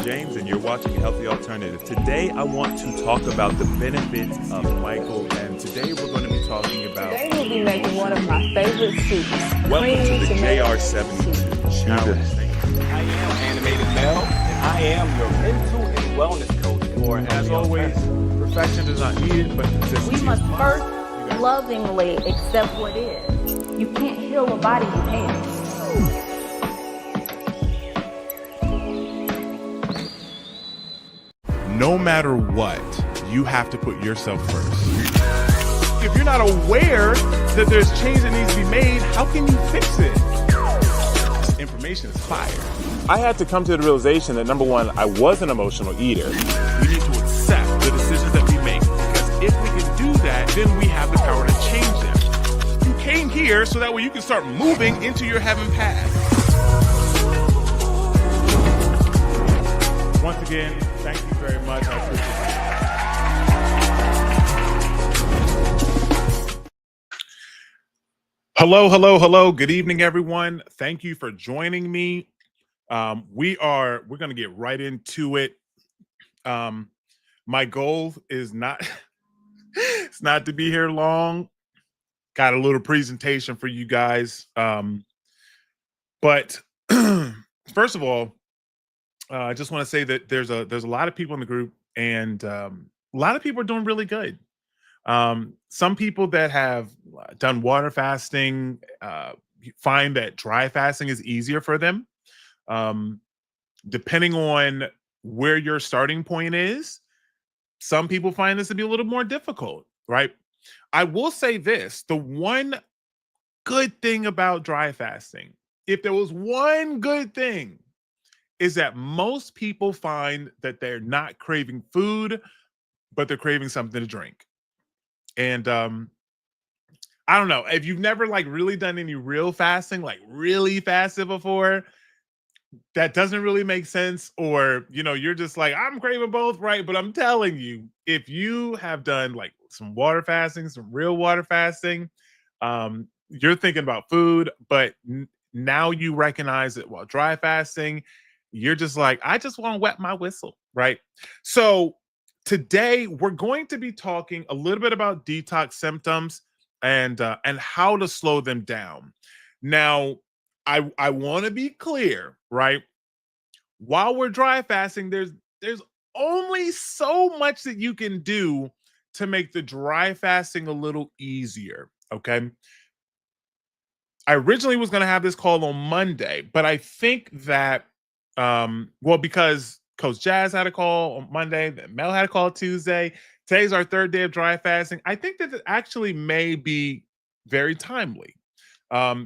James, and you're watching Healthy Alternative. Today, I want to talk about the benefits of Michael, and today we're going to be talking about. Today we'll be making one of my favorite soups. Welcome to the tomato JR72 soup. Challenge. I am Animated Mel, and I am your mental and wellness coach for As Healthy always, Alternative. perfection is not needed, but consistency. We must is. first lovingly accept what is. You can't heal a body you hate. No matter what, you have to put yourself first. If you're not aware that there's change that needs to be made, how can you fix it? Information is fire. I had to come to the realization that, number one, I was an emotional eater. We need to accept the decisions that we make, because if we can do that, then we have the power to change them. You came here so that way you can start moving into your heaven path. Once again, thank you very much. I appreciate it. Hello. Good evening, everyone. Thank you for joining me. We're going to get right into it. My goal is not, it's not to be here long. Got a little presentation for you guys. But first of all, I just want to say that there's a lot of people in the group, and a lot of people are doing really good. Some people that have done water fasting find that dry fasting is easier for them. Depending on where your starting point is, some people find this to be a little more difficult, right? I will say this: the one good thing about dry fasting, if there was one good thing, is that most people find that they're not craving food, but they're craving something to drink. And I don't know, if you've never like really done any real fasting, like really fasted before, that doesn't really make sense. Or, you're just like, I'm craving both, right? But I'm telling you, if you have done like some water fasting, some real water fasting, you're thinking about food, but now you recognize that while dry fasting, you're just like, I just want to wet my whistle, right? So today we're going to be talking a little bit about detox symptoms and how to slow them down. Now, I want to be clear, right? While we're dry fasting, there's only so much that you can do to make the dry fasting a little easier, okay? I originally was going to have this call on Monday, but I think that because Coach Jazz had a call on Monday, then Mel had a call Tuesday. Today's our third day of dry fasting. I think that it actually may be very timely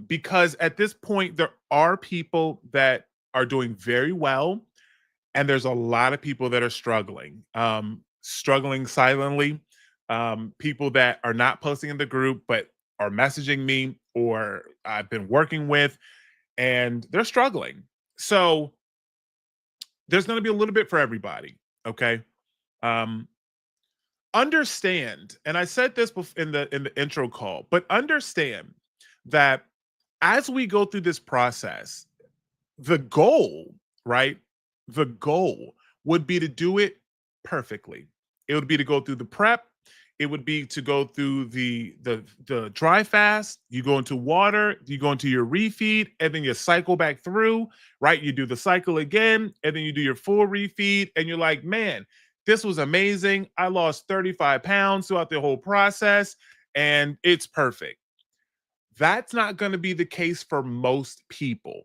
because at this point, there are people that are doing very well, and there's a lot of people that are struggling silently. People that are not posting in the group, but are messaging me or I've been working with, and they're struggling. So there's going to be a little bit for everybody. Okay. Understand, and I said this in the intro call, but understand that as we go through this process, the goal, right? The goal would be to do it perfectly. It would be to go through the prep. It would be to go through the dry fast. You go into water, you go into your refeed, and then you cycle back through, right? You do the cycle again, and then you do your full refeed, and you're like, man, this was amazing. I lost 35 pounds throughout the whole process, and it's perfect. That's not going to be the case for most people.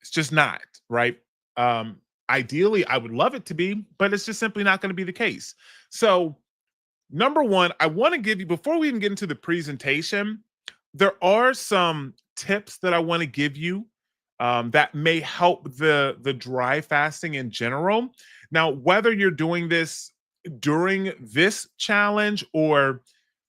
It's just not, right? Ideally, I would love it to be, but it's just simply not going to be the case. So, number one, I want to give you, before we even get into the presentation, there are some tips that I want to give you that may help the dry fasting in general. Now, whether you're doing this during this challenge or,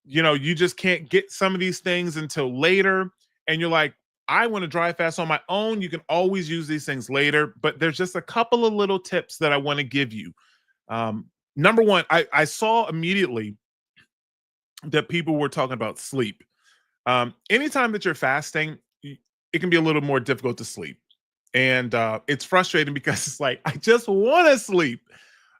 you just can't get some of these things until later, and you're like, I want to dry fast on my own, you can always use these things later, but there's just a couple of little tips that I want to give you. Number one, I saw immediately that people were talking about sleep. Anytime that you're fasting, it can be a little more difficult to sleep. And it's frustrating because it's like, I just want to sleep.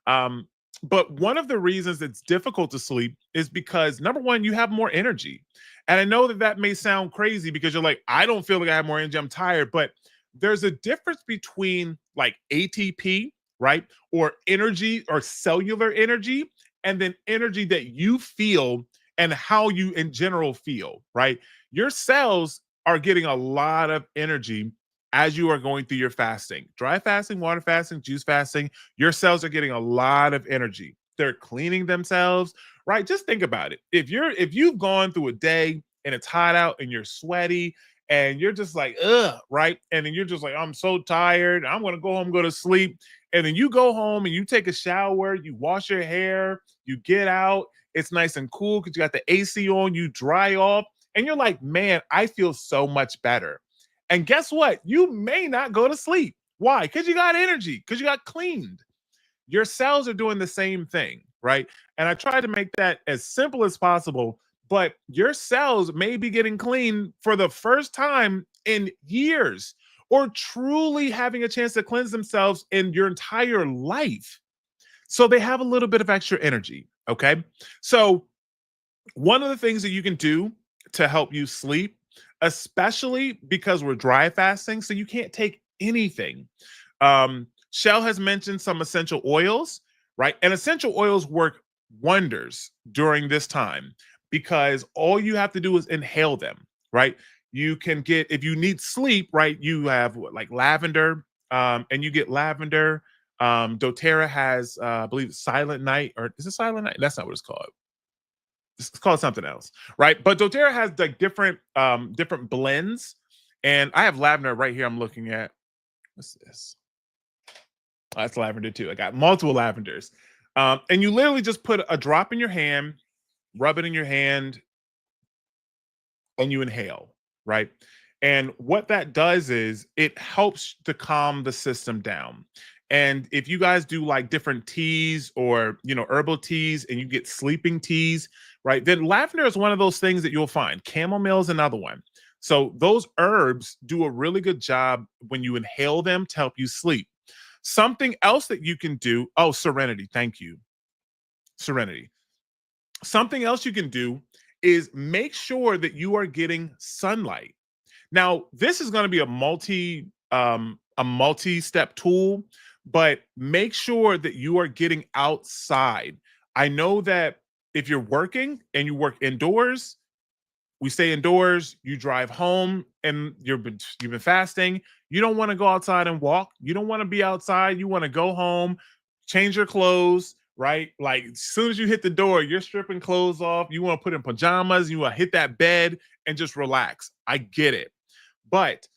Um, but one of the reasons it's difficult to sleep is because number one, you have more energy. And I know that that may sound crazy because you're like, I don't feel like I have more energy. I'm tired. But there's a difference between like ATP, right? Or energy or cellular energy, and then energy that you feel and how you in general feel, right? Your cells are getting a lot of energy as you are going through your fasting. Dry fasting, water fasting, juice fasting, your cells are getting a lot of energy. They're cleaning themselves, right? Just think about it. If you've gone through a day and it's hot out and you're sweaty and you're just like, ugh, right? And then you're just like, I'm so tired. I'm gonna go home, go to sleep. And then you go home and you take a shower, you wash your hair, you get out, it's nice and cool because you got the AC on, you dry off, and you're like, man, I feel so much better. And guess what? You may not go to sleep. Why? Because you got energy, because you got cleaned. Your cells are doing the same thing, right? And I try to make that as simple as possible, but your cells may be getting clean for the first time in years or truly having a chance to cleanse themselves in your entire life. So they have a little bit of extra energy, okay? So one of the things that you can do to help you sleep, especially because we're dry fasting, so you can't take anything. Shell has mentioned some essential oils, right? And essential oils work wonders during this time because all you have to do is inhale them, right? You can get, if you need sleep, right? You have like lavender, and you get lavender. doTERRA has, I believe, Silent Night, or is it Silent Night? That's not what it's called. It's called something else, right? But doTERRA has like different blends, and I have lavender right here. I'm looking at, what's this? Oh, that's lavender too. I got multiple lavenders, and you literally just put a drop in your hand, rub it in your hand, and you inhale, right? And what that does is it helps to calm the system down. And if you guys do like different teas or herbal teas and you get sleeping teas, right? Then lavender is one of those things that you'll find. Chamomile is another one. So those herbs do a really good job when you inhale them to help you sleep. Something else that you can do, oh, serenity, thank you. Serenity. Something else you can do is make sure that you are getting sunlight. Now, this is going to be a multi-step tool, but make sure that you are getting outside. I know that if you're working and you work indoors, we stay indoors, you drive home and you've been fasting, you don't want to go outside and walk. You don't want to be outside. You want to go home, change your clothes, right? Like as soon as you hit the door, you're stripping clothes off. You want to put in pajamas, you want to hit that bed and just relax. I get it. But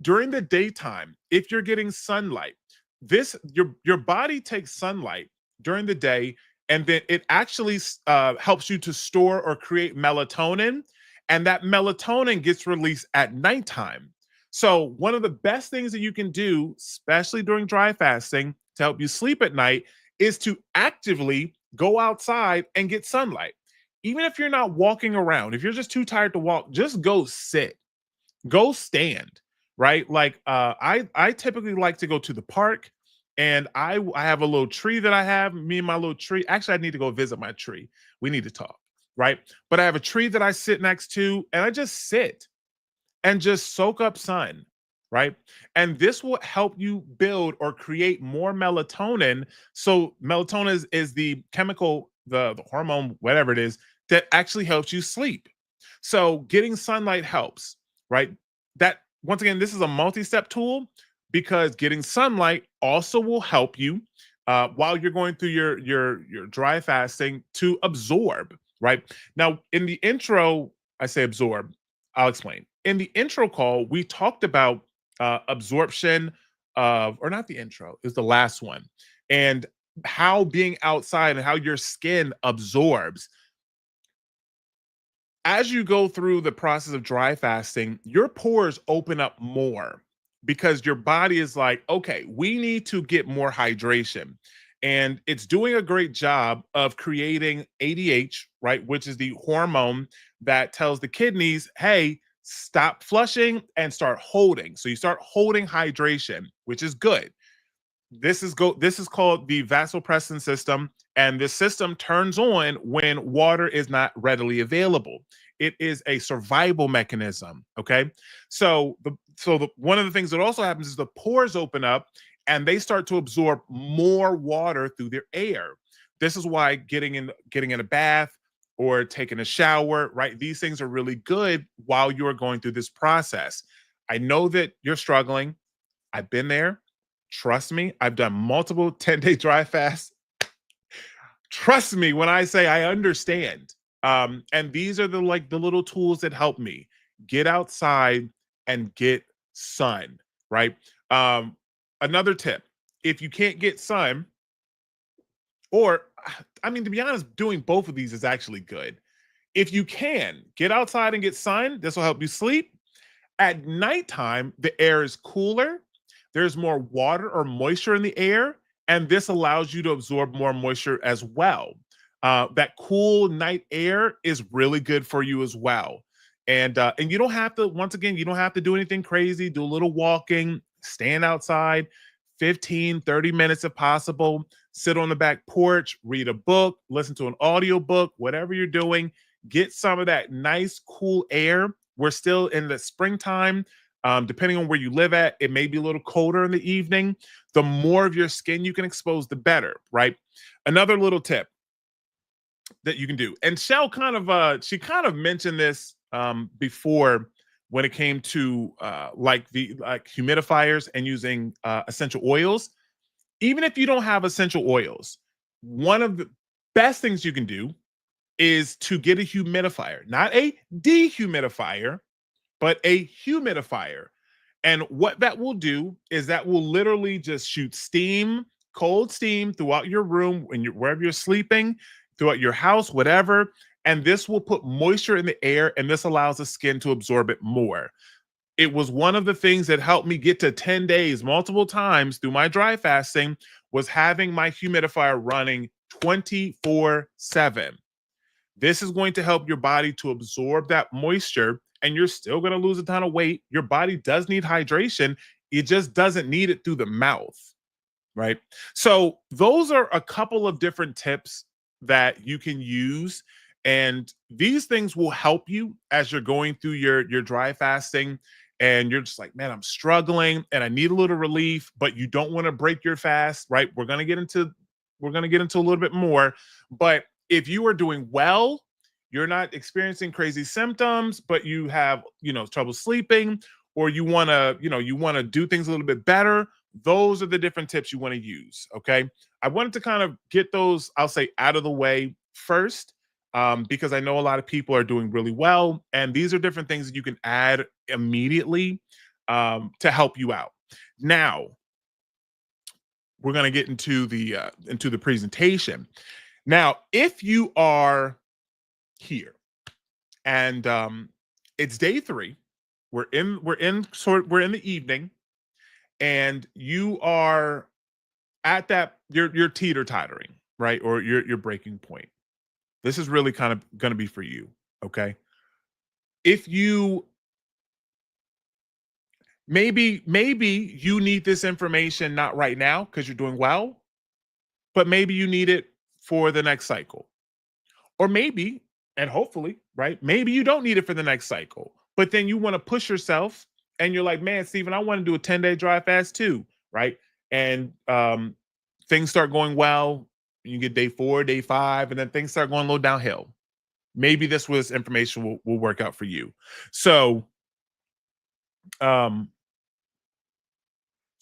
during the daytime, if you're getting sunlight, your body takes sunlight during the day, and then it actually helps you to store or create melatonin, and that melatonin gets released at nighttime. So one of the best things that you can do, especially during dry fasting, to help you sleep at night, is to actively go outside and get sunlight. Even if you're not walking around, if you're just too tired to walk, just go sit, go stand, right? Like I typically like to go to the park, and I have a little tree that I have, me and my little tree. Actually, I need to go visit my tree. We need to talk, right? But I have a tree that I sit next to, and I just sit and just soak up sun, right? And this will help you build or create more melatonin. So melatonin is the chemical, the hormone, whatever it is, that actually helps you sleep. So getting sunlight helps, right? That, once again, this is a multi-step tool because getting sunlight also will help you while you're going through your dry fasting to absorb, right? Now, in the intro, I say absorb. I'll explain. In the intro call, we talked about absorption of, or not the intro, it was the last one, and how being outside and how your skin absorbs. As you go through the process of dry fasting, your pores open up more because your body is like, okay, we need to get more hydration. And it's doing a great job of creating ADH, right? Which is the hormone that tells the kidneys, hey, stop flushing and start holding. So you start holding hydration, which is good. This is called the vasopressin system, and this system turns on when water is not readily available. It is a survival mechanism. Okay, so one of the things that also happens is the pores open up and they start to absorb more water through their air. This is why getting in a bath or taking a shower, right? These things are really good while you're going through this process. I know that you're struggling. I've been there. Trust me, I've done multiple 10-day dry fasts. Trust me when I say I understand. And these are the little tools that help me get outside and get sun, right? Another tip, if you can't get sun, or I mean, to be honest, doing both of these is actually good. If you can get outside and get sun, this will help you sleep. At nighttime, the air is cooler. There's more water or moisture in the air, and this allows you to absorb more moisture as well. That cool night air is really good for you as well. And you don't have to, once again, you don't have to do anything crazy. Do a little walking, stand outside, 15, 30 minutes if possible. Sit on the back porch, read a book, listen to an audio book, whatever you're doing. Get some of that nice, cool air. We're still in the springtime. Depending on where you live at, it may be a little colder in the evening. The more of your skin you can expose, the better, right? Another little tip that you can do, and Shell she kind of mentioned this before when it came to like humidifiers and using essential oils. Even if you don't have essential oils, one of the best things you can do is to get a humidifier, not a dehumidifier, but a humidifier. And what that will do is that will literally just shoot steam, cold steam throughout your room, wherever you're sleeping, throughout your house, whatever. And this will put moisture in the air, and this allows the skin to absorb it more. It was one of the things that helped me get to 10 days multiple times through my dry fasting, was having my humidifier running 24/7. This is going to help your body to absorb that moisture, and you're still going to lose a ton of weight. Your body does need hydration. It just doesn't need it through the mouth, right? So those are a couple of different tips that you can use. And these things will help you as you're going through your dry fasting. And you're just like, man, I'm struggling and I need a little relief, but you don't want to break your fast, right? We're going to get into a little bit more. But if you are doing well, you're not experiencing crazy symptoms, but you have, trouble sleeping, or you want to do things a little bit better, those are the different tips you want to use. Okay. I wanted to kind of get those, I'll say, out of the way first, because I know a lot of people are doing really well. And these are different things that you can add immediately to help you out. Now, we're going to get into the presentation. Now, if you are here and it's day 3, we're in the evening, and you are at that you're teeter-tottering, right? Or your breaking point. This is really kind of going to be for you, okay? If you maybe you need this information not right now because you're doing well, but maybe you need it for the next cycle. Or maybe, and hopefully, right? Maybe you don't need it for the next cycle, but then you want to push yourself and you're like, man, Steven, I want to do a 10-day dry fast too, right? And things start going well. You get day 4, day 5, and then things start going a little downhill. Maybe this information will work out for you. So, so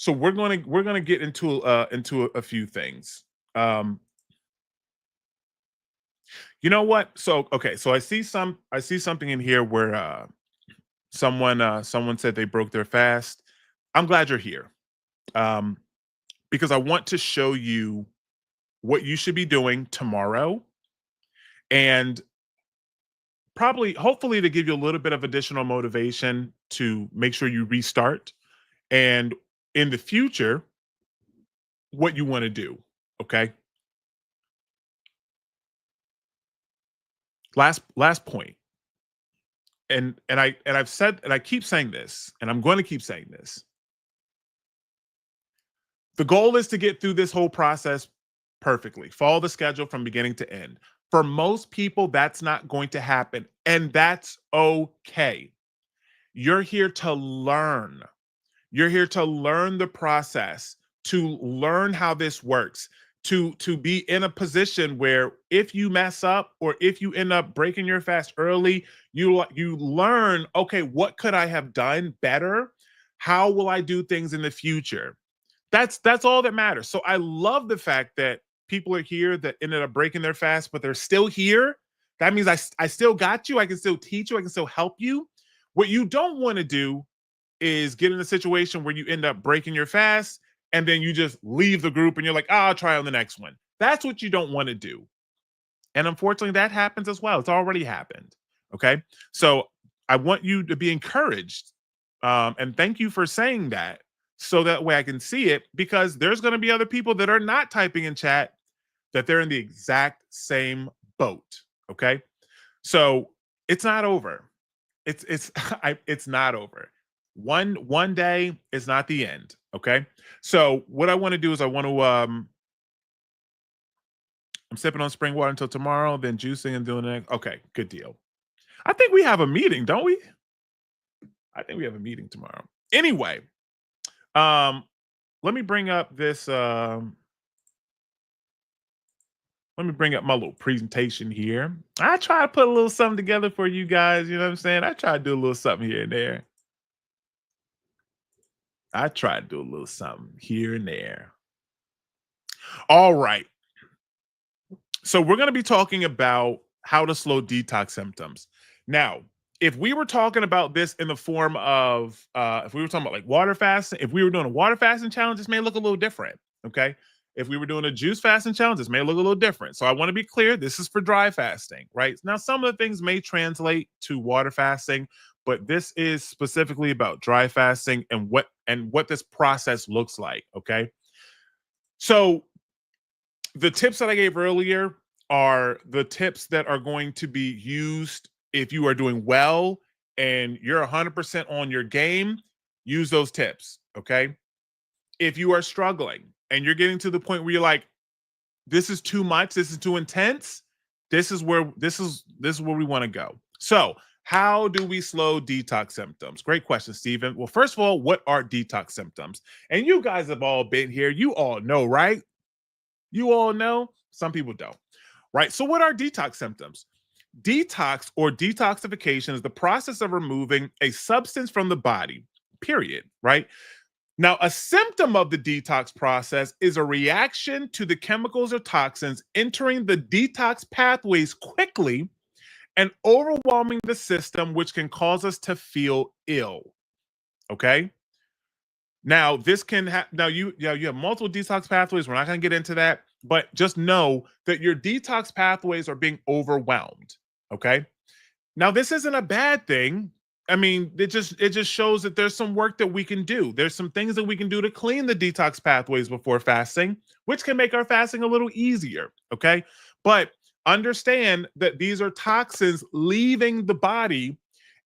we're gonna get into a few things. You know what? So okay, so I see something in here where someone said they broke their fast. I'm glad you're here, because I want to show you what you should be doing tomorrow, and hopefully to give you a little bit of additional motivation to make sure you restart, and in the future, what you want to do. Okay. Last point. I've said, and I keep saying this, and I'm going to keep saying this. The goal is to get through this whole process perfectly, follow the schedule from beginning to end. For most people, that's not going to happen, and that's okay. You're here to learn. You're here to learn the process, to learn how this works, to be in a position where if you mess up or if you end up breaking your fast early, you learn, okay, what could I have done better? How will I do things in the future? That's all that matters. So I love the fact that people are here that ended up breaking their fast, but they're still here. That means I still got you. I can still teach you. I can still help you. What you don't want to do is get in a situation where you end up breaking your fast and then you just leave the group and you're like, oh, I'll try on the next one. That's what you don't want to do. And unfortunately, that happens as well. It's already happened. Okay. So I want you to be encouraged. And thank you for saying that. So that way I can see it, because there's going to be other people that are not typing in chat that they're in the exact same boat. Okay. So it's not over. It's not over. One day is not the end. Okay. So what I want to do is I want to I'm sipping on spring water until tomorrow, then juicing and doing it. Okay, good deal. I think we have a meeting, don't we? I think we have a meeting tomorrow. Anyway, let me bring up this let me bring up my little presentation here. I try to put a little something together for you guys, you know what I'm saying? I try to do a little something here and there. I try to do a little something here and there. All right. So we're going to be talking about how to slow detox symptoms. Now, if we were talking about this in the form of, if we were talking about like water fasting, if we were doing a water fasting challenge, this may look a little different. Okay. If we were doing a juice fasting challenge, this may look a little different. So I want to be clear. This is for dry fasting, right? Now, some of the things may translate to water fasting, but this is specifically about dry fasting and what this process looks like. Okay. So the tips that I gave earlier are the tips that are going to be used if you are doing well and you're 100% on your game. Use those tips. Okay. If you are struggling and you're getting to the point where you're like, this is too much, this is too intense, this is where we want to go. So how do we slow detox symptoms? Great question, Stephen. Well, first of all, what are detox symptoms? And you guys have all been here. You all know, right? You all know. Some people don't, right? So what are detox symptoms? Detox or detoxification is the process of removing a substance from the body, period, right? Now, a symptom of the detox process is a reaction to the chemicals or toxins entering the detox pathways quickly and overwhelming the system, which can cause us to feel ill. Okay. Now, this can you have multiple detox pathways. We're not going to get into that, but just know that your detox pathways are being overwhelmed. Okay. Now, this isn't a bad thing. I mean, it just shows that there's some work that we can do. There's some things that we can do to clean the detox pathways before fasting, which can make our fasting a little easier. Okay. But understand that these are toxins leaving the body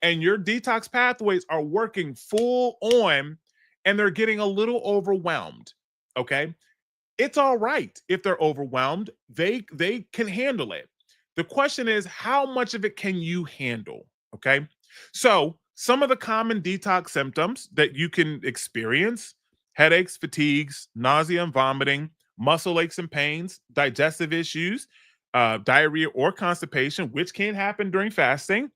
and your detox pathways are working full on and they're getting a little overwhelmed. Okay. It's all right if they're overwhelmed. They can handle it. The question is, how much of it can you handle? Okay. So some of the common detox symptoms that you can experience: headaches, fatigues, nausea and vomiting, muscle aches and pains, digestive issues, diarrhea or constipation, which can happen during fasting,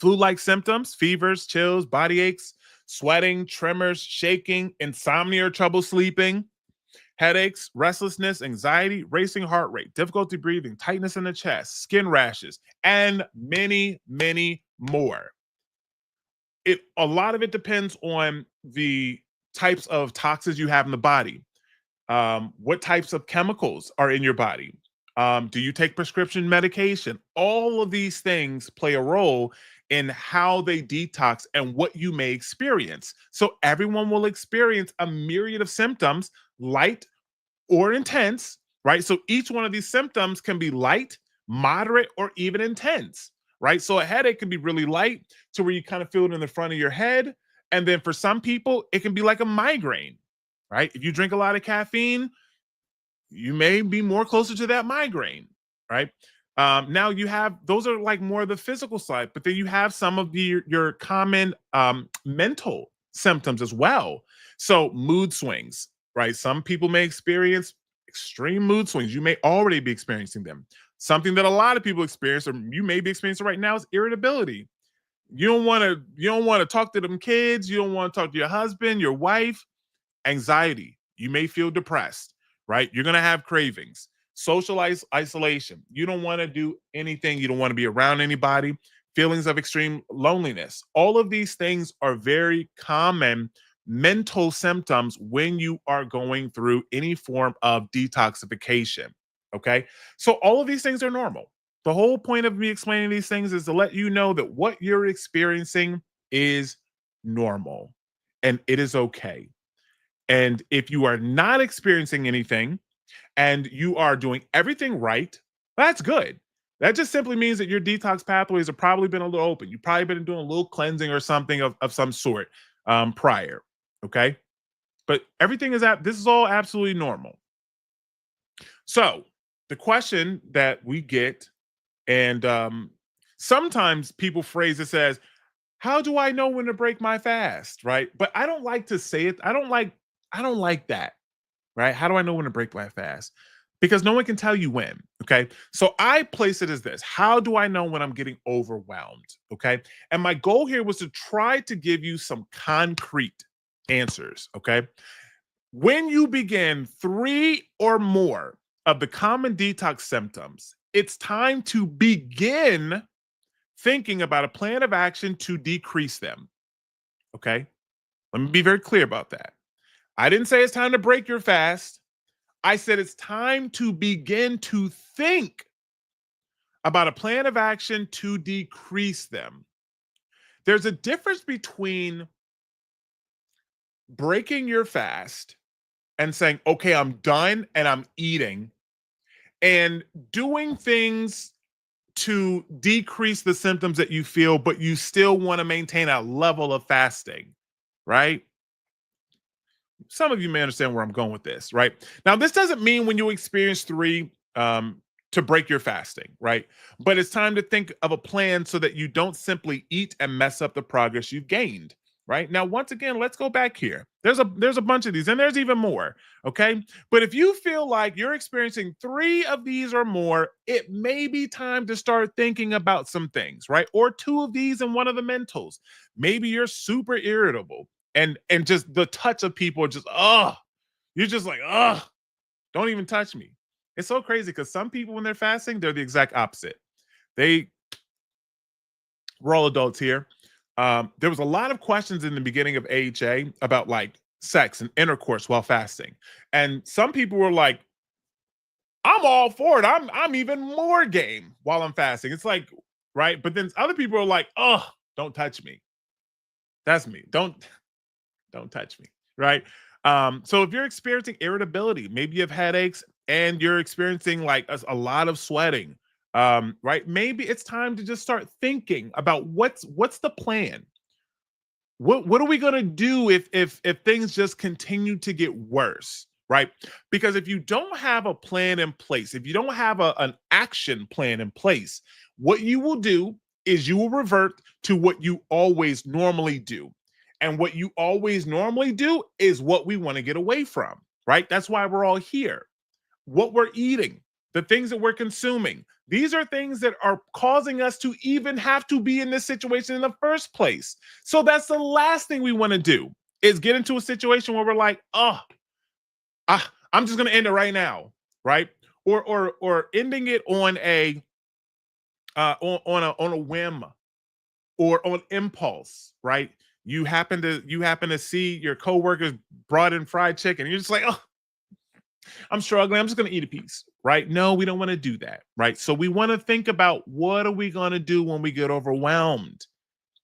flu-like symptoms, fevers, chills, body aches, sweating, tremors, shaking, insomnia or trouble sleeping, headaches, restlessness, anxiety, racing heart rate, difficulty breathing, tightness in the chest, skin rashes, and many, many more. A lot of it depends on the types of toxins you have in the body. What types of chemicals are in your body? Do you take prescription medication? All of these things play a role in how they detox and what you may experience. So everyone will experience a myriad of symptoms, light or intense, right? So each one of these symptoms can be light, moderate, or even intense, right? So a headache can be really light to where you kind of feel it in the front of your head. And then for some people, it can be like a migraine, right? If you drink a lot of caffeine, you may be more closer to that migraine, right? Now you have those are like more of the physical side, but then you have some of your common mental symptoms as well. So mood swings, right? Some people may experience extreme mood swings. You may already be experiencing them. Something that a lot of people experience, or you may be experiencing right now, is irritability. You don't want to talk to them kids. You don't want to talk to your husband, your wife. Anxiety. You may feel depressed, right? You're going to have cravings. Social isolation. You don't want to do anything. You don't want to be around anybody. Feelings of extreme loneliness. All of these things are very common mental symptoms when you are going through any form of detoxification. Okay. So all of these things are normal. The whole point of me explaining these things is to let you know that what you're experiencing is normal and it is okay. And if you are not experiencing anything and you are doing everything right, that's good. That just simply means that your detox pathways have probably been a little open. You've probably been doing a little cleansing or something of some sort prior. Okay. But everything is this is all absolutely normal. So the question that we get, and sometimes people phrase it as, how do I know when to break my fast? Right. But I don't like to say it. I don't like that, right? How do I know when to break my fast? Because no one can tell you when, okay? So I place it as this. How do I know when I'm getting overwhelmed, okay? And my goal here was to try to give you some concrete answers, okay? When you begin 3 or more of the common detox symptoms, it's time to begin thinking about a plan of action to decrease them, okay? Let me be very clear about that. I didn't say it's time to break your fast. I said it's time to begin to think about a plan of action to decrease them. There's a difference between breaking your fast and saying, okay, I'm done and I'm eating, and doing things to decrease the symptoms that you feel, but you still want to maintain a level of fasting, right? Some of you may understand where I'm going with this, right? Now, this doesn't mean when you experience 3 to break your fasting, right? But it's time to think of a plan so that you don't simply eat and mess up the progress you've gained, right? Now, once again, let's go back here. There's a bunch of these, and there's even more, okay? But if you feel like you're experiencing 3 of these or more, it may be time to start thinking about some things, right? Or 2 of these and one of the mentals. Maybe you're super irritable and just the touch of people are just, you're just like, don't even touch me. It's so crazy because some people, when they're fasting, they're the exact opposite. We're all adults here. There was a lot of questions in the beginning of AHA about like sex and intercourse while fasting. And some people were like, I'm all for it. I'm even more game while I'm fasting. It's like, right. But then other people are like, don't touch me. That's me. Don't touch me, right? So if you're experiencing irritability, maybe you have headaches and you're experiencing like a lot of sweating, right? Maybe it's time to just start thinking about what's the plan. What are we gonna do if things just continue to get worse, right? Because if you don't have a plan in place, if you don't have an action plan in place, what you will do is you will revert to what you always normally do. And what you always normally do is what we want to get away from, right? That's why we're all here. What we're eating, the things that we're consuming, these are things that are causing us to even have to be in this situation in the first place. So that's the last thing we want to do is get into a situation where we're like, I'm just going to end it right now, right? Or ending it on a whim or on impulse, right? You happen to see your coworkers brought in fried chicken. And you're just like, I'm struggling. I'm just going to eat a piece, right? No, we don't want to do that, right? So we want to think about what are we going to do when we get overwhelmed,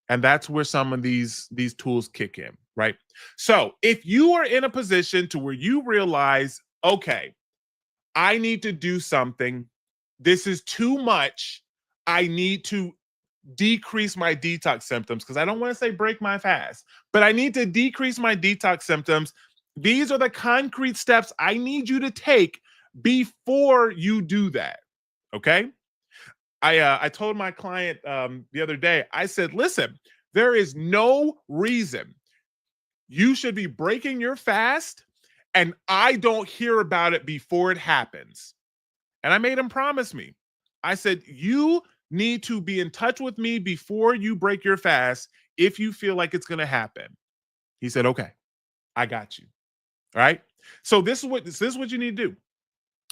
and that's where some of these tools kick in, right? So if you are in a position to where you realize, okay, I need to do something. This is too much. I need to decrease my detox symptoms, because I don't want to say break my fast, but I need to decrease my detox symptoms. These are the concrete steps I need you to take before you do that. Okay. I told my client the other day, I said, listen, there is no reason you should be breaking your fast and I don't hear about it before it happens. And I made him promise me. I said, you need to be in touch with me before you break your fast if you feel like it's going to happen. He said, okay, I got you. All right. So this is what you need to do.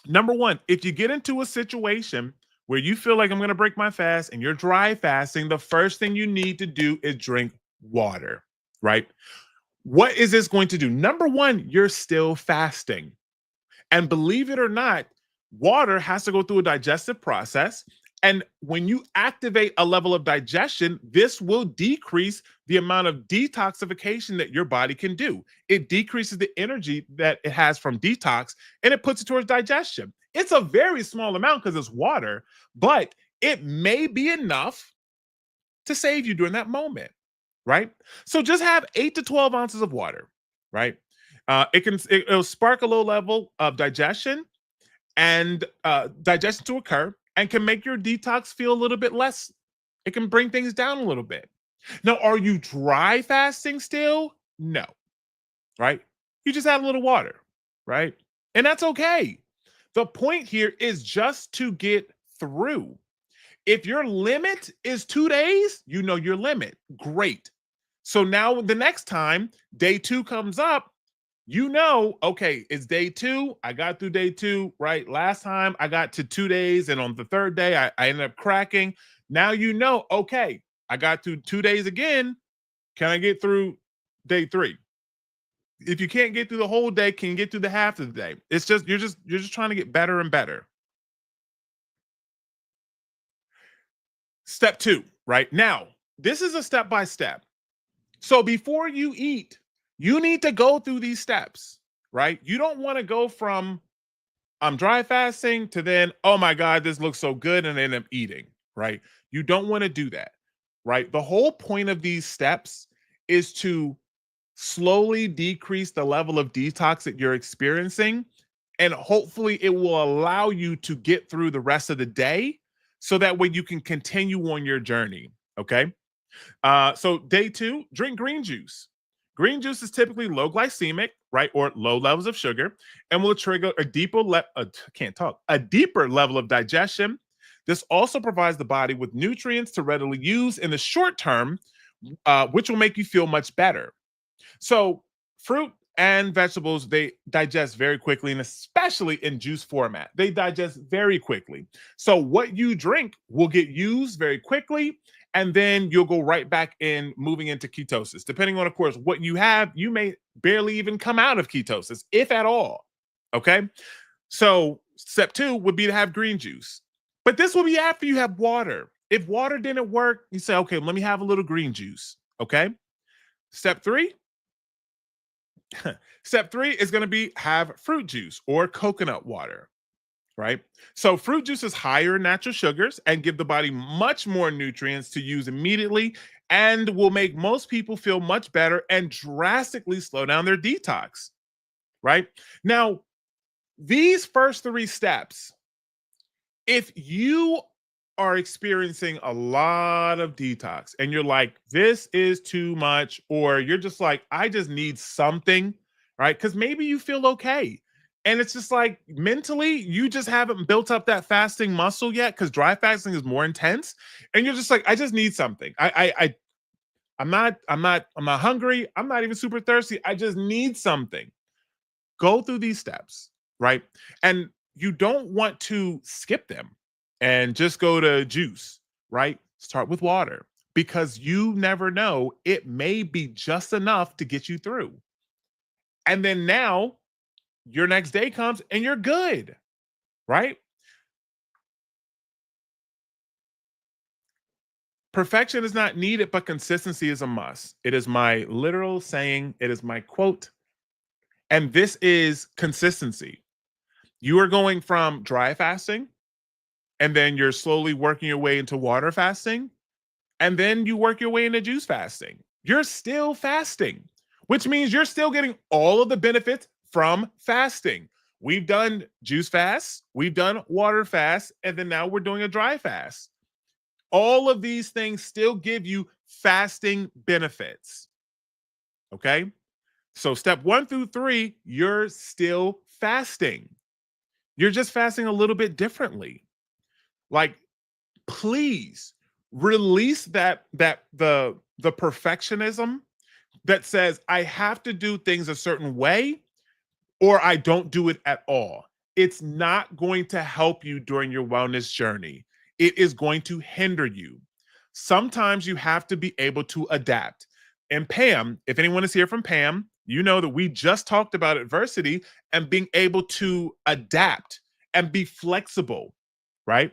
Number one, if you get into a situation where you feel like I'm going to break my fast and you're dry fasting, the first thing you need to do is drink water, right? What is this going to do? Number one, you're still fasting. And believe it or not, water has to go through a digestive process. And when you activate a level of digestion, this will decrease the amount of detoxification that your body can do. It decreases the energy that it has from detox and it puts it towards digestion. It's a very small amount because it's water, but it may be enough to save you during that moment, right? So just have 8 to 12 ounces of water, right? It'll spark a low level of digestion and digestion to occur, and can make your detox feel a little bit less. It can bring things down a little bit. Now, are you dry fasting still? No, right? You just add a little water, right? And that's okay. The point here is just to get through. If your limit is 2 days, you know your limit. Great. So now the next time day 2 comes up, you know, okay, it's day 2. I got through day 2, right? Last time I got to 2 days, and on the third day, I ended up cracking. Now you know, okay, I got through 2 days again. Can I get through day 3? If you can't get through the whole day, can you get through the half of the day? It's just you're just trying to get better and better. Step 2, right? Now, this is a step by step. So before you eat, you need to go through these steps, right? You don't want to go from I'm dry fasting to then, oh my God, this looks so good, and end up eating, right? You don't want to do that, right? The whole point of these steps is to slowly decrease the level of detox that you're experiencing. And hopefully it will allow you to get through the rest of the day so that way you can continue on your journey. Okay. So day 2, drink green juice. Green juice is typically low glycemic, right, or low levels of sugar, and will trigger a deeper level of digestion. This also provides the body with nutrients to readily use in the short term, which will make you feel much better. So fruit and vegetables, they digest very quickly, and especially in juice format, they digest very quickly. So what you drink will get used very quickly, and then you'll go right back in, moving into ketosis. Depending on, of course, what you have, you may barely even come out of ketosis, if at all. Okay. So step 2 would be to have green juice. But this will be after you have water. If water didn't work, you say, okay, let me have a little green juice. Okay. Step 3. Step 3 is going to be have fruit juice or coconut water. Right? So fruit juice is higher in natural sugars and give the body much more nutrients to use immediately, and will make most people feel much better and drastically slow down their detox. Right? Now, these first 3 steps, if you are experiencing a lot of detox and you're like, this is too much, or you're just like, I just need something, right? Because maybe you feel okay. And it's just like mentally, you just haven't built up that fasting muscle yet, because dry fasting is more intense. And you're just like, I just need something. I'm not hungry. I'm not even super thirsty. I just need something. Go through these steps, right? And you don't want to skip them and just go to juice, right? Start with water, because you never know. It may be just enough to get you through. And then now your next day comes and you're good, right? Perfection is not needed, but consistency is a must. It is my literal saying. It is my quote. And this is consistency. You are going from dry fasting, and then you're slowly working your way into water fasting. and then you work your way into juice fasting. You're still fasting, which means you're still getting all of the benefits from fasting. We've done juice fasts, we've done water fast, and then now we're doing a dry fast. All of these things still give you fasting benefits. Okay? So step 1 through 3, you're still fasting. You're just fasting a little bit differently. Like, please release the perfectionism that says I have to do things a certain way or I don't do it at all. It's not going to help you during your wellness journey. It is going to hinder you. Sometimes you have to be able to adapt. And Pam, if anyone is here from Pam, you know that we just talked about adversity and being able to adapt and be flexible, right?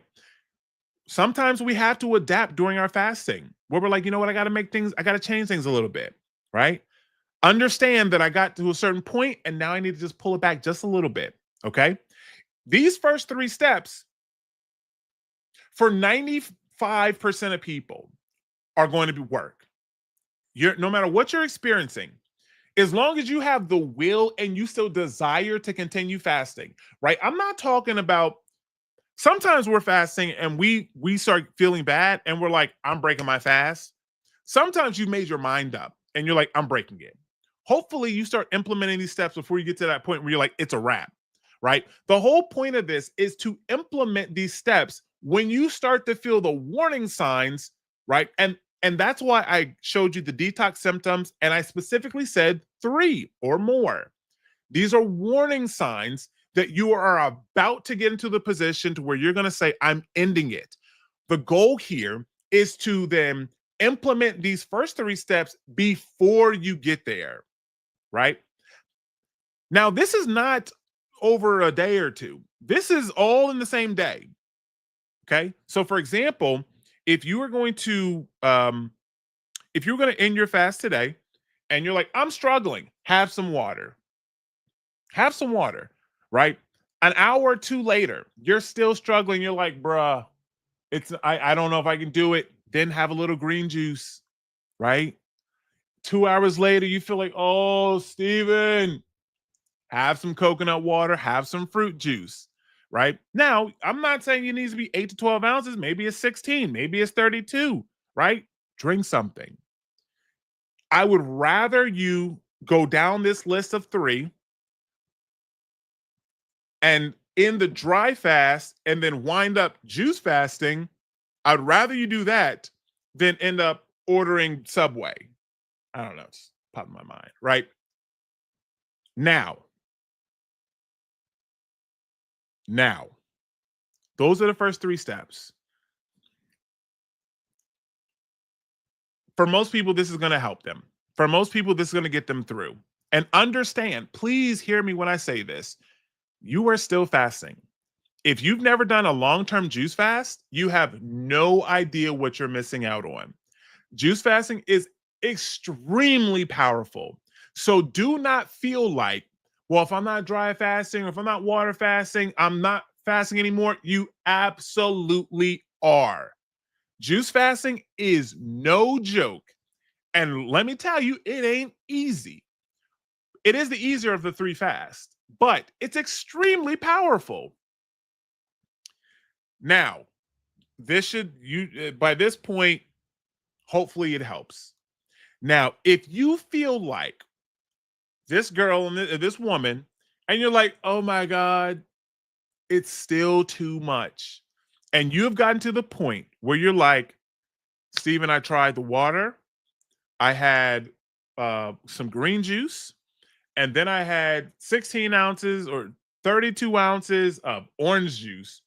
Sometimes we have to adapt during our fasting where we're like, you know what, I got to change things a little bit, right? Understand that I got to a certain point and now I need to just pull it back just a little bit, okay? These first 3 steps for 95% of people are going to work. No matter what you're experiencing, as long as you have the will and you still desire to continue fasting, right? I'm not talking about sometimes we're fasting and we start feeling bad and we're like, I'm breaking my fast. Sometimes you made your mind up and you're like, I'm breaking it. Hopefully you start implementing these steps before you get to that point where you're like, it's a wrap, right? The whole point of this is to implement these steps when you start to feel the warning signs, right? And that's why I showed you the detox symptoms and I specifically said 3 or more. These are warning signs that you are about to get into the position to where you're going to say, I'm ending it. The goal here is to then implement these first 3 steps before you get there, right? Now, this is not over a day or 2. This is all in the same day. Okay. So for example, if you were going to end your fast today and you're like, I'm struggling, have some water. Have some water, right? An hour or 2 later, you're still struggling. You're like, bruh, I don't know if I can do it. Then have a little green juice, right? 2 hours later, you feel like, oh, Steven, have some coconut water, have some fruit juice, right? Now, I'm not saying it needs to be 8 to 12 ounces. Maybe it's 16, maybe it's 32, right? Drink something. I would rather you go down this list of 3 and in the dry fast and then wind up juice fasting. I'd rather you do that than end up ordering Subway. I don't know. It's popping my mind, right? Now, those are the first 3 steps. For most people, this is going to help them. For most people, this is going to get them through. And understand, please hear me when I say this. You are still fasting. If you've never done a long-term juice fast, you have no idea what you're missing out on. Juice fasting is extremely powerful. So do not feel like, well, if I'm not dry fasting or if I'm not water fasting, I'm not fasting anymore. You absolutely are. Juice fasting is no joke. And let me tell you, it ain't easy. It is the easier of the 3 fasts, but it's extremely powerful. Now, by this point, hopefully it helps. Now, if you feel like this girl and this woman, and you're like, oh my God, it's still too much. And you have gotten to the point where you're like, Steven, I tried the water. I had some green juice. And then I had 16 ounces or 32 ounces of orange juice.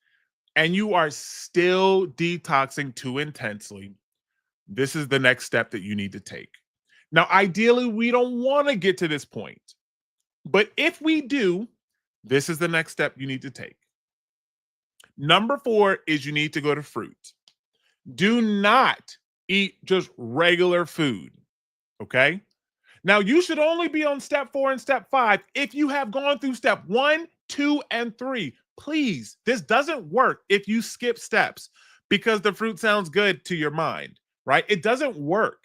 And you are still detoxing too intensely. This is the next step that you need to take. Now, ideally, we don't want to get to this point. But if we do, this is the next step you need to take. Number 4 is you need to go to fruit. Do not eat just regular food. Okay? Now, you should only be on step 4 and step 5 if you have gone through step 1, 2, and 3. Please, this doesn't work if you skip steps because the fruit sounds good to your mind. right? It doesn't work.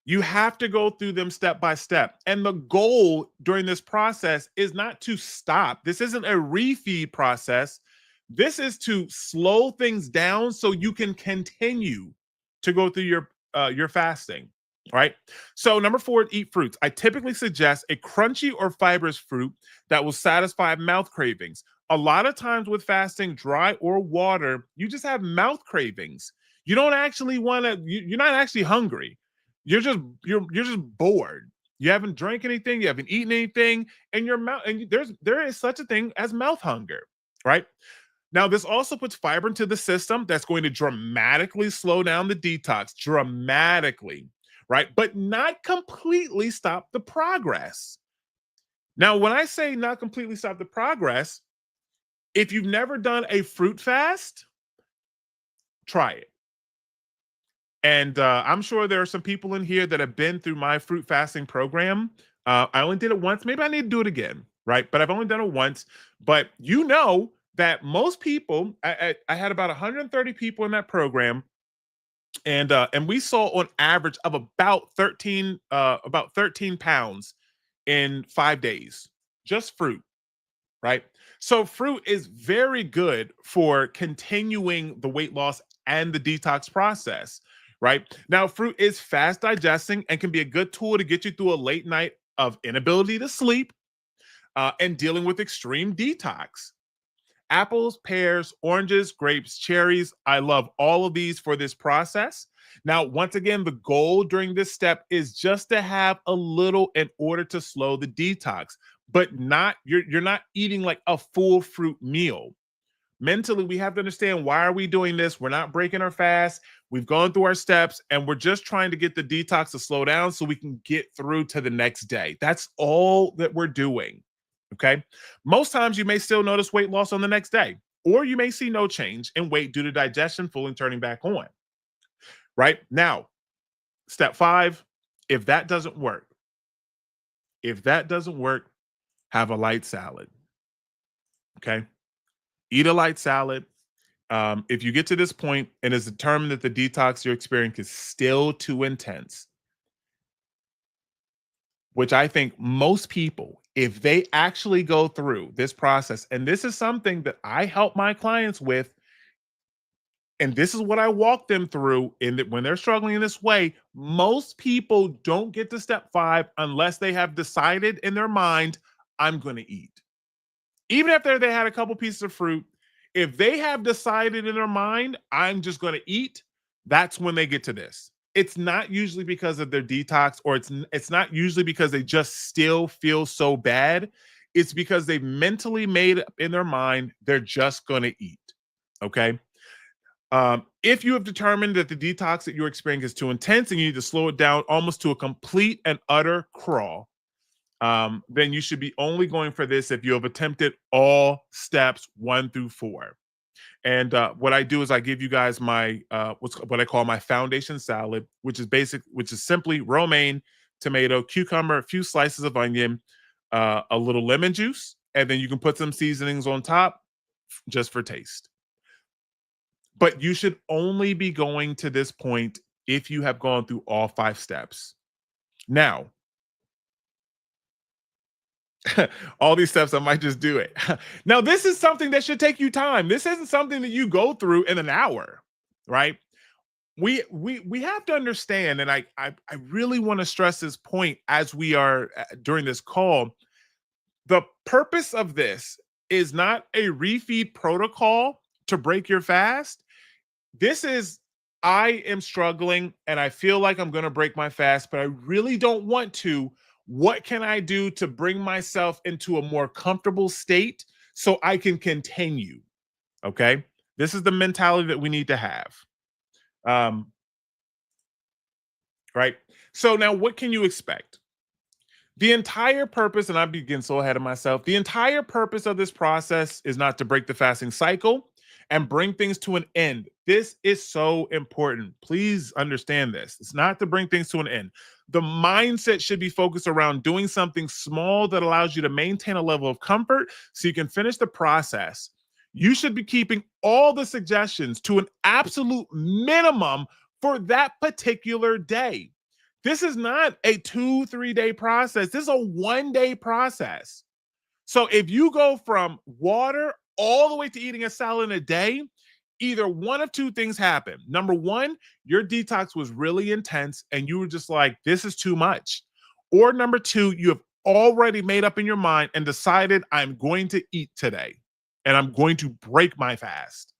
You have to go through them step by step. And the goal during this process is not to stop. This isn't a refeed process. This is to slow things down so you can continue to go through your fasting, right? So number 4, eat fruits. I typically suggest a crunchy or fibrous fruit that will satisfy mouth cravings. A lot of times with fasting, dry or water, you just have mouth cravings. You don't actually want to, you're not actually hungry. You're just bored. You haven't drank anything, you haven't eaten anything, and your mouth, and there is such a thing as mouth hunger, right? Now, this also puts fiber into the system that's going to dramatically slow down the detox, dramatically, right? But not completely stop the progress. Now, when I say not completely stop the progress, if you've never done a fruit fast, try it. And I'm sure there are some people in here that have been through my fruit fasting program. I only did it once. Maybe I need to do it again, right? But I've only done it once. But you know that most people, I had about 130 people in that program, and we saw on average of about 13 pounds in 5 days, just fruit, right? So fruit is very good for continuing the weight loss and the detox process, right? Now, fruit is fast digesting and can be a good tool to get you through a late night of inability to sleep and dealing with extreme detox. Apples, pears, oranges, grapes, cherries. I love all of these for this process. Now, once again, the goal during this step is just to have a little in order to slow the detox, but not you're not eating like a full fruit meal. Mentally, we have to understand, why are we doing this? We're not breaking our fast. We've gone through our steps and we're just trying to get the detox to slow down so we can get through to the next day. That's all that we're doing. Okay. Most times you may still notice weight loss on the next day, or you may see no change in weight due to digestion fully turning back on. Right now, step 5, if that doesn't work, have a light salad. Okay. Eat a light salad. If you get to this point and it's determined that the detox you're experiencing is still too intense, which I think most people, if they actually go through this process, and this is something that I help my clients with, and this is what I walk them through in that when they're struggling in this way, most people don't get to step 5 unless they have decided in their mind, I'm going to eat. Even after they had a couple pieces of fruit, if they have decided in their mind, I'm just going to eat, that's when they get to this. It's not usually because of their detox, or it's not usually because they just still feel so bad. It's because they've mentally made up in their mind they're just going to eat. Okay. If you have determined that the detox that you're experiencing is too intense and you need to slow it down almost to a complete and utter crawl, then you should be only going for this if you have attempted all steps 1 through 4. And what I do is I give you guys my what I call my foundation salad, which is simply romaine, tomato, cucumber, a few slices of onion, a little lemon juice, and then you can put some seasonings on top just for taste. But you should only be going to this point if you have gone through all 5 steps. Now, all these steps, I might just do it. Now, this is something that should take you time. This isn't something that you go through in an hour, right? We have to understand, and I really want to stress this point as we are during this call. The purpose of this is not a refeed protocol to break your fast. This is, I am struggling and I feel like I'm going to break my fast, but I really don't want to. What can I do to bring myself into a more comfortable state so I can continue? Okay. This is the mentality that we need to have. Right. So now what can you expect? The entire purpose, and I begin so ahead of myself, the entire purpose of this process is not to break the fasting cycle and bring things to an end. This is so important. Please understand this. It's not to bring things to an end. The mindset should be focused around doing something small that allows you to maintain a level of comfort so you can finish the process. You should be keeping all the suggestions to an absolute minimum for that particular day. This is not a 2-3 day process. This is a 1 day process. So if you go from water all the way to eating a salad a day, either one of two things happen. Number one, your detox was really intense and you were just like, this is too much. Or number two, you have already made up in your mind and decided, I'm going to eat today and I'm going to break my fast,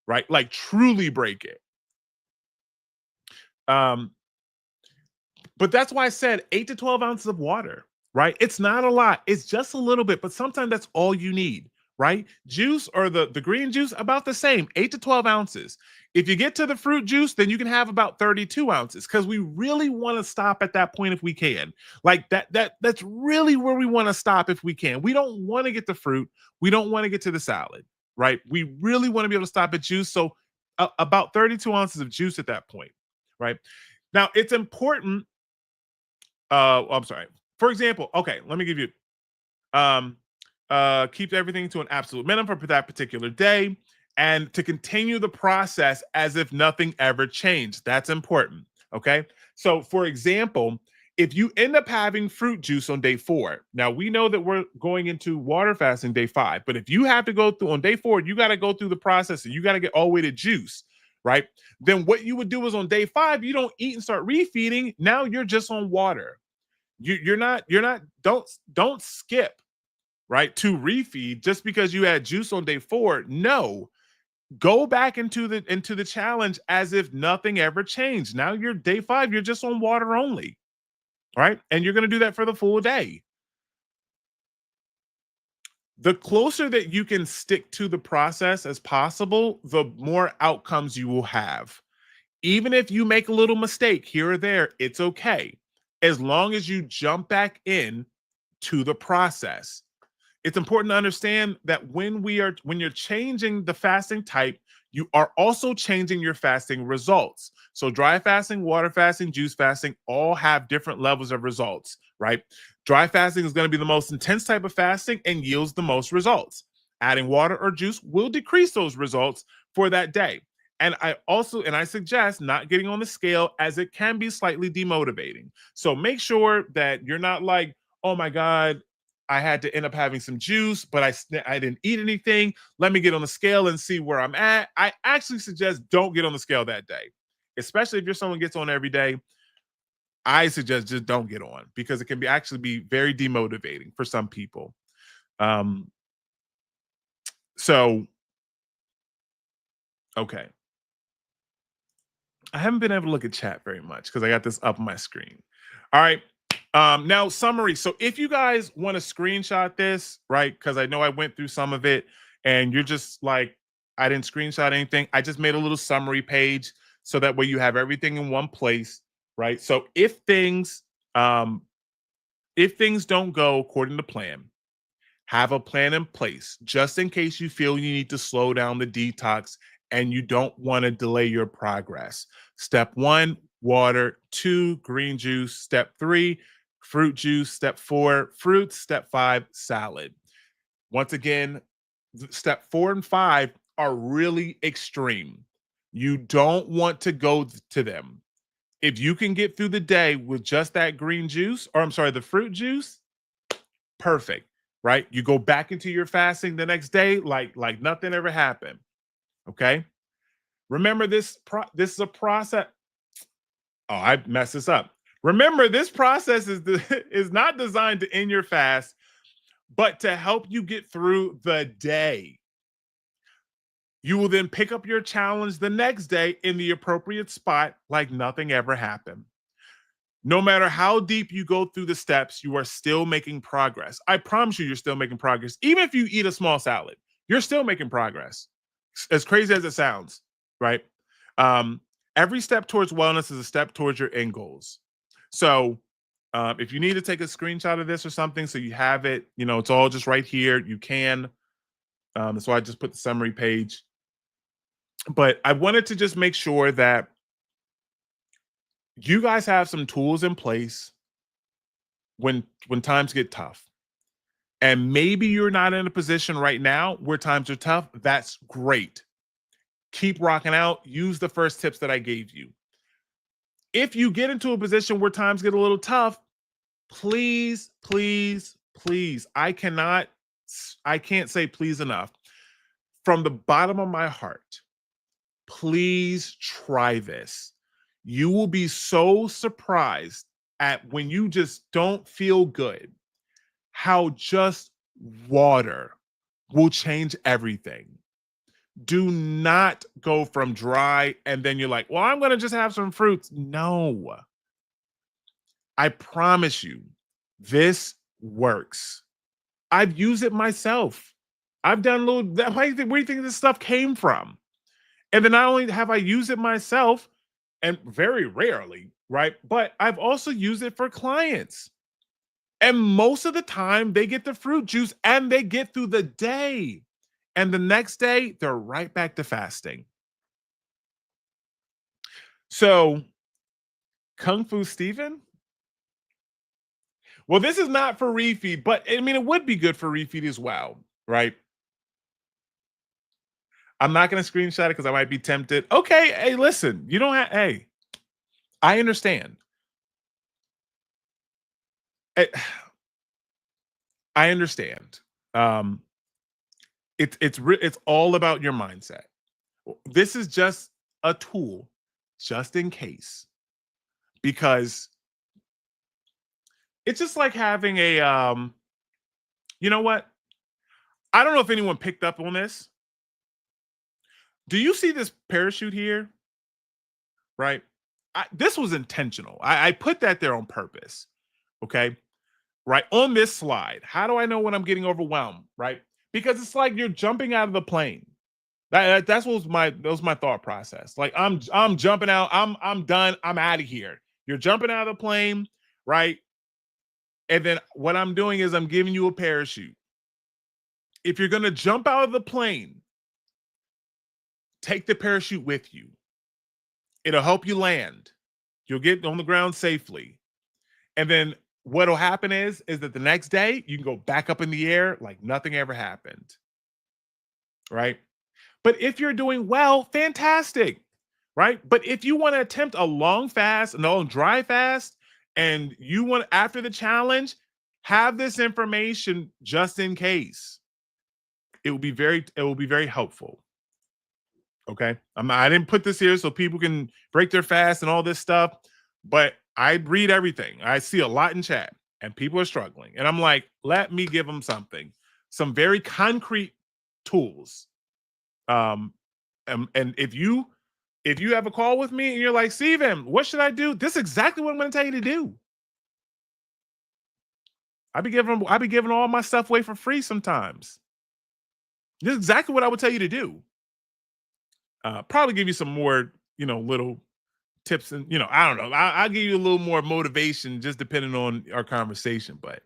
right? Like truly break it. But that's why I said 8 to 12 ounces of water, right? It's not a lot. It's just a little bit, but sometimes that's all you need, right? Juice or the green juice, about the same, 8 to 12 ounces. If you get to the fruit juice, then you can have about 32 ounces because we really want to stop at that point if we can. Like that's really where we want to stop if we can. We don't want to get the fruit. We don't want to get to the salad, right? We really want to be able to stop at juice. So about 32 ounces of juice at that point, right? Now, it's important. I'm sorry. For example, okay, let me give you keep everything to an absolute minimum for that particular day and to continue the process as if nothing ever changed. That's important. Okay. So, for example, if you end up having fruit juice on day 4, now we know that we're going into water fasting day 5, but if you have to go through on day 4, you got to go through the process and you got to get all the way to juice, right? Then what you would do is on day 5, you don't eat and start refeeding. Now you're just on water. You're not don't skip, right, to refeed just because you had juice on day 4. No, go back into the challenge as if nothing ever changed. Now you're day 5, you're just on water only, right? And you're going to do that for the full day. The closer that you can stick to the process as possible, the more outcomes you will have. Even if you make a little mistake here or there, it's okay. As long as you jump back in to the process. It's important to understand that when you're changing the fasting type, you are also changing your fasting results. So dry fasting, water fasting, juice fasting all have different levels of results, right? Dry fasting is going to be the most intense type of fasting and yields the most results. Adding water or juice will decrease those results for that day. And I suggest not getting on the scale as it can be slightly demotivating. So make sure that you're not like, oh my God, I had to end up having some juice, but I didn't eat anything. Let me get on the scale and see where I'm at. I actually suggest don't get on the scale that day, especially if you're someone who gets on every day. I suggest just don't get on because it can actually be very demotivating for some people. So, okay. I haven't been able to look at chat very much because I got this up on my screen. All right. Now, summary. So if you guys want to screenshot this, right? Because I know I went through some of it and you're just like, I didn't screenshot anything. I just made a little summary page so that way you have everything in one place, right? So if things don't go according to plan, have a plan in place just in case you feel you need to slow down the detox and you don't want to delay your progress. Step 1, water. 2, green juice. Step 3, fruit juice. Step 4, fruits. Step 5, salad. Once again, step 4 and 5 are really extreme. You don't want to go to them. If you can get through the day with just that green juice, or I'm sorry, the fruit juice, perfect, right? You go back into your fasting the next day like nothing ever happened. Okay. Remember this is a process. Oh, I messed this up. Remember, this process is not designed to end your fast, but to help you get through the day. You will then pick up your challenge the next day in the appropriate spot like nothing ever happened. No matter how deep you go through the steps, you are still making progress. I promise you're still making progress. Even if you eat a small salad, you're still making progress. As crazy as it sounds, right? Every step towards wellness is a step towards your end goals. So if you need to take a screenshot of this or something so you have it, it's all just right here. You can. That's why I just put the summary page. But I wanted to just make sure that you guys have some tools in place when times get tough. And maybe you're not in a position right now where times are tough. That's great. Keep rocking out. Use the first tips that I gave you. if you get into a position where times get a little tough, please, please, please, I can't say please enough. From the bottom of my heart, please try this. You will be so surprised at when you just don't feel good, how just water will change everything. Do not go from dry and then you're like, well, I'm going to just have some fruits. No, I promise you, this works. I've used it myself. I've done a little, where do you think this stuff came from? And then not only have I used it myself, and very rarely, right? But I've also used it for clients. And most of the time, they get the fruit juice and they get through the day. And the next day, they're right back to fasting. So, Kung Fu Steven? Well, this is not for refeed, but I mean, it would be good for refeed as well, right? I'm not going to screenshot it because I might be tempted. Okay, hey, listen, you don't have, hey, I understand. I understand. It's all about your mindset. This is just a tool, just in case, because it's just like having a you know what? I don't know if anyone picked up on this. Do you see this parachute here? Right? This was intentional. I put that there on purpose. Okay. Right on this slide. How do I know when I'm getting overwhelmed? Right? Because it's like you're jumping out of the plane. That was my thought process. Like I'm jumping out. I'm done. I'm out of here. You're jumping out of the plane, right? And then what I'm doing is I'm giving you a parachute. If you're gonna jump out of the plane, take the parachute with you. It'll help you land. You'll get on the ground safely. And then what'll happen is that the next day you can go back up in the air like nothing ever happened. Right? But if you're doing well, fantastic. Right? But if you want to attempt a long fast, a long dry fast, and you want after the challenge, have this information just in case. It will be very helpful. Okay. I didn't put this here so people can break their fast and all this stuff, but I read everything. I see a lot in chat and people are struggling. And I'm like, let me give them something, some very concrete tools. And if you have a call with me and you're like, Steven, what should I do? This is exactly what I'm going to tell you to do. I be giving all my stuff away for free sometimes. This is exactly what I would tell you to do. Probably give you some more, little tips and, I don't know. I'll give you a little more motivation just depending on our conversation. But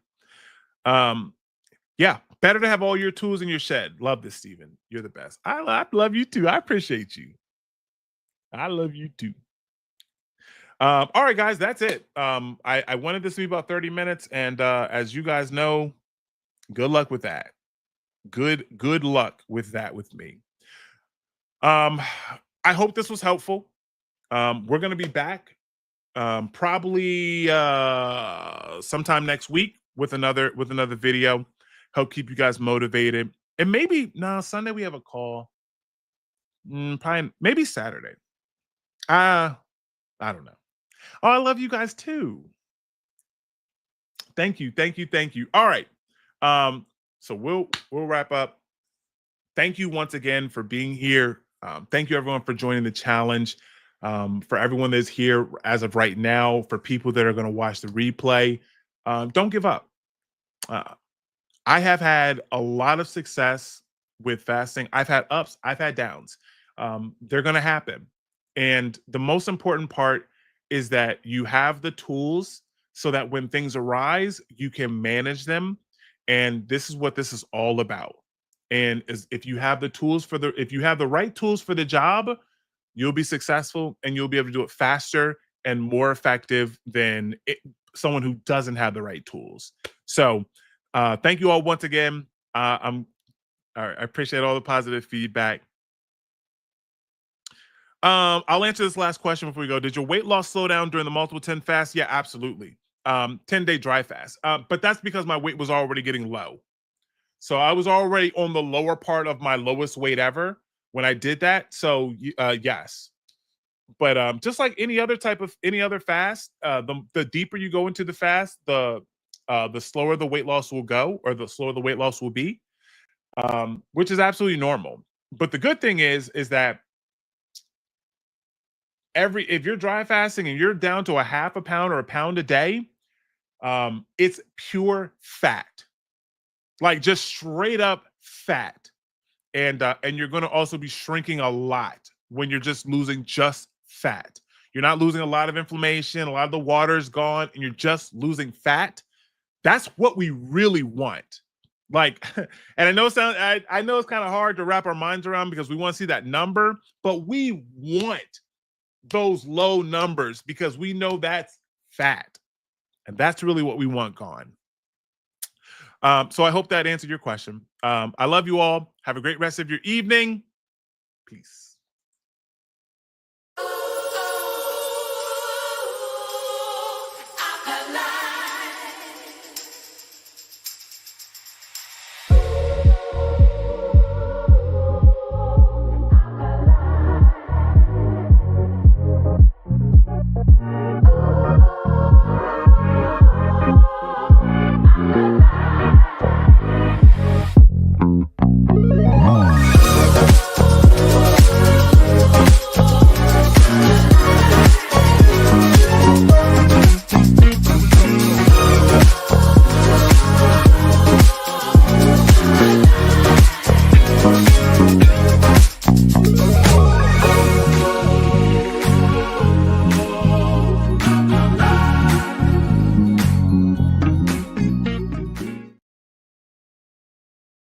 yeah, better to have all your tools in your shed. Love this, Steven. You're the best. I love you too. I appreciate you. I love you too. All right, guys, that's it. I wanted this to be about 30 minutes. And as you guys know, good luck with that. Good luck with that with me. I hope this was helpful. We're going to be back probably sometime next week with another video. Help keep you guys motivated. And maybe Sunday we have a call. Probably maybe Saturday. I don't know. Oh, I love you guys too. Thank you. All right. So we'll wrap up. Thank you once again for being here. Thank you everyone for joining the challenge. For everyone that's here as of right now, for people that are going to watch the replay, don't give up. I have had a lot of success with fasting. I've had ups, I've had downs. They're going to happen. And the most important part is that you have the tools so that when things arise, you can manage them. And this is what this is all about. And if you have the tools if you have the right tools for the job, you'll be successful and you'll be able to do it faster and more effective than someone who doesn't have the right tools. So thank you all once again. I appreciate all the positive feedback. I'll answer this last question before we go. Did your weight loss slow down during the multiple 10 fast? Yeah, absolutely. 10-day dry fast. But that's because my weight was already getting low. So I was already on the lower part of my lowest weight ever when I did that. So yes. But just like any other fast, the deeper you go into the fast, the slower the weight loss will go, or the slower the weight loss will be, which is absolutely normal. But the good thing is that if you're dry fasting and you're down to a half a pound or a pound a day, it's pure fat, like just straight up fat, and you're going to also be shrinking a lot when you're just losing just fat. You're not losing a lot of inflammation, a lot of the water's gone, and you're just losing fat. That's what we really want. Like, and I know it's kind of hard to wrap our minds around because we want to see that number, but we want those low numbers because we know that's fat, and that's really what we want gone. So I hope that answered your question. I love you all. Have a great rest of your evening. Peace.